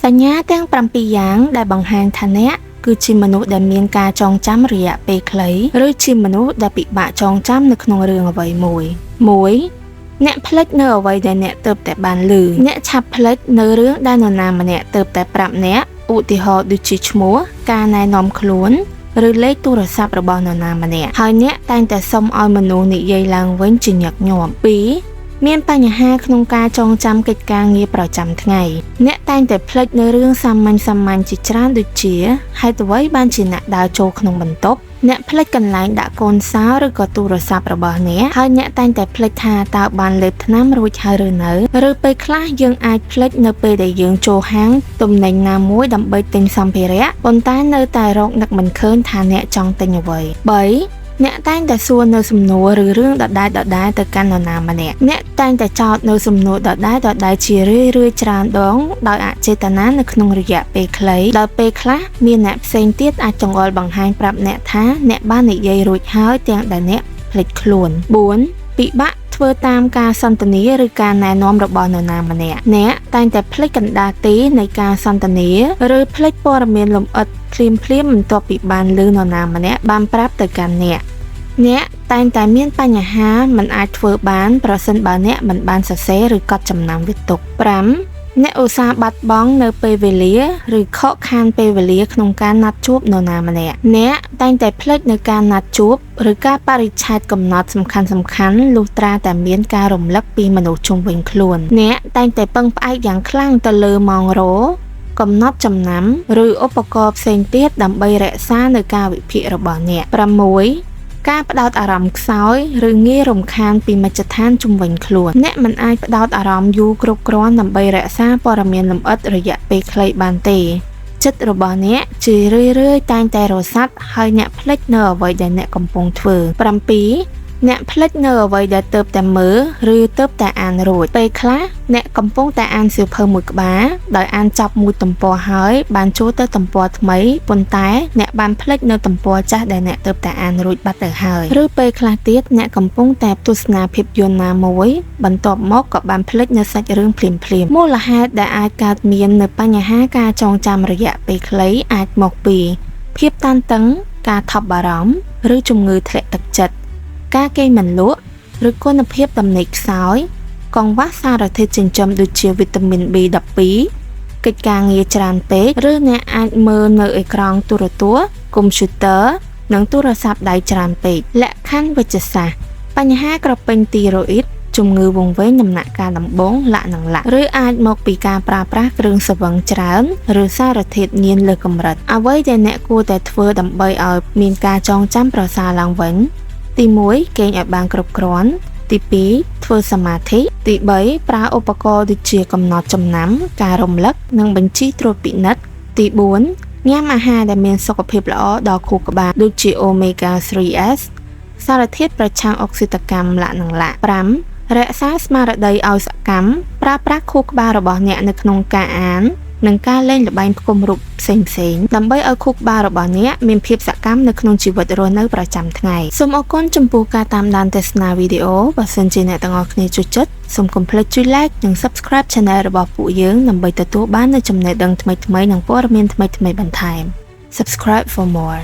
សញ្ញាទាំង7យ៉ាងដែលបង្ហាញថាអ្នកគឺជាមនុស្សដែលមានការចងចាំរយៈពេលខ្លីឬជាមនុស្សដែលពិបាកចងចាំនៅក្នុងរឿងអ្វីមួយ 1. អ្នកភ្លេចនៅអ្វីដែលអ្នកទើបតែបានឮអ្នកឆាប់ភ្លេចនៅរឿងដែលនរណាម្នាក់ទើបតែប្រាប់អ្នកឧទាហរណ៍ដូចជាឈ្មោះការណែនាំខ្លួនឬលេខទូរស័ព្ទរបស់នរណាម្នាក់ហើយអ្នកតែងតែសុំឲ្យមនុស្សនិយាយឡើងវិញជាញឹកញាប់ 2. មានបញ្ហាក្នុងការចងចាំកិច្ចការងារប្រចាំថ្ងៃអ្នកតែងតែភ្លេចនៅរឿងសាមញ្ញជាច្រើនដូចជាហេតុអ្វីបានជាអ្នកដើរចូលក្នុងបន្ទប់អ្នកភ្លេចកន្លែងដាក់កូនសោឬក៏ទូរស័ព្ទរបស់អ្នកហើយអ្នកតែងតែភ្លេចថាតើបានលេបថ្នាំរួចហើយឬនៅឬពេលខ្លះយើងអាចភ្លេចនៅពេលដែលយើងចូលហាងទំនិញណាមួយដើម្បីទិញសម្ភារៈប៉ុន្តែនៅតែរកនឹកមិនឃើញថាអ្នកចង់ទិញអ្វី 3. អ្នកតែងតែសួរនៅសំណួរឬរឿងដដែលទៅកាន់នរណាម្នាក់អ្នកតែងតែចោទនៅសំណួរដដែលជារឿយច្រើនដងដោយអចេតនានៅក្នុងរយៈពេលខ្លីដល់ពេលខ្លះមានអ្នកផ្សេងទៀតអាចចង្អុលបង្ហាញប្រាប់អ្នកថាអ្នកបាននិយាយរួចហើយទាំងដែលអ្នកភ្លេចខ្លួន 4. ពិបាកធ្វើតាមការសន្ទនាឬការណែនាំរបស់នរណាម្នាក់អ្នកតែងតែភ្លេចកណ្ដាលទីនៃការសន្ទនាឬភ្លេចព័ត៌មានលម្អិតភ្លាមបន្ទាប់ពីបានឮនរណាម្នាក់បានប្រាប់ទៅកាន់អ្នកតែងតែមានបញ្ហាមិនអាចធ្វើបានប្រសិនបើអ្នកមិនបានសរសេរឬកត់ចំណាំវាទុក 5. អ្នកឧស្សាហ៍បាត់បង់នៅពេលវេលាឬខកខានពេលវេលាក្នុងការណាត់ជួបនរណាម្នាក់អ្នកតែងតែភ្លេចនៅការណាត់ជួបឬការបរិច្ឆេទកំណត់សំខាន់លុះត្រាតែមានការរំលឹកពីមនុស្សជុំវិញខ្លួនអ្នកតែងតែពឹងផ្អែកយ៉ាងខ្លាំងទៅលើម៉ោងរោកំណត់ចំណាំឬឧបករណ៍ផ្សេងទៀតដើម្បីរក្សានៅការវិភាគរបស់អ្នក 6. ការផ្ដោតអារម្មណ៍ខ្សោយឬងាយរំខានពីមជ្ឈដ្ឋានជុំវិញខ្លួនអ្នកមិនអាចផ្ដោតអារម្មណ៍យូរគ្រប់គ្រាន់ដើម្បីរក្សាព័ត៌មានលម្អិតរយៈពេលខ្លីបានទេចិត្តរបស់អ្នកជារឿយតែងតែរសាត់ហើយអ្នកភ្លេចនៅអ្វីដែលអ្នកកំពុងធ្វើ 7. អ្នកភ្លេចនៅអ្វីដែលទើបតែមើលឬទើបតែអានរួចពេលខ្លះអ្នកកំពុងតែអានសៀវភៅមួយក្បាលដោយអានចប់មួយទំព័រហើយបានចូលទៅទំព័រថ្មីប៉ុន្តែអ្នកបានភ្លេចនៅទំព័រចាស់ដែលអ្នកទើបតែអានរួចបាត់ទៅហើយឬពេលខ្លះទៀតអ្នកកំពុងតែទស្សនាភាពយន្តណាមួយបន្ទាប់មកក៏បានភ្លេចនៅសាច់រឿងភ្លាមមូលហេតុដែលអាចកើតមាននៅបញ្ហាការចងចាំរយៈពេលខ្លីអាចមកពីភាពតានតឹងការថប់បារម្ភឬជំងឺធ្លាក់ទឹកចិត្តការគេងមិនលក់ឬគុណភាពដំណេកខ្សោយកង្វះសារធាតុចិញ្ចឹមដូចជាវីតាមីន B12 កិច្ចការងារច្រើនពេកឬអ្នកអាចមើលនៅអេក្រង់ទូរទស្សន៍កុំព្យូទ័រនិងទូរស័ព្ទដៃច្រើនពេកលក្ខខណ្ឌវេជ្ជសាស្ត្របញ្ហាក្រពេញទីរ៉ូអ៊ីតជំងឺវង្វេងដំណាក់កាលដំបូងលាក់ឬអាចមកពីការប្រើប្រាស់គ្រឿងស្រវឹងច្រើនឬសារធាតុញៀនលើកម្រិតអ្វីដែលអ្នកគួរតែធ្វើដើម្បីឲ្យមានការចងចាំប្រសើរឡើងវិញទី1គេងឲ្យបានគ្រប់គ្រាន់ទី2ធ្វើសមាធិទី3ប្រើឧបករណ៍ដូចជាកំណត់ចំណាំការរំលឹកនិងបញ្ជីត្រួតពិនិត្យទី4ញ៉ាំអាហារដែលមានសុខភាពល្អដល់ខួរក្បាលដូចជា Omega 3S សារធាតុប្រឆាំងអុកស៊ីតកម្មលក្ខ5រក្សាស្មារតីឲ្យសកម្មប្រើប្រាស់ខួរក្បាលរបស់អ្នកនៅក្នុងការអាននិងការលេងល្បែងផ្គុំរូបផ្សេងដើម្បីឲ្យខួរក្បាលរបស់អ្នកមានភាពសកម្មនៅក្នុងជីវិតរស់នៅប្រចាំថ្ងៃសូមអរគុណចំពោះការតាមដានទស្សនាវីដេអូបើសិនជាអ្នកទាំងអស់គ្នាចូលចិត្តសូមកុំភ្លេចជួយ like និង subscribe channel របស់ពួកយើងដើម្បីទទួលបាននូវចំណេះដឹងថ្មីៗនិងព័ត៌មានថ្មីៗបន្ថែម Subscribe for more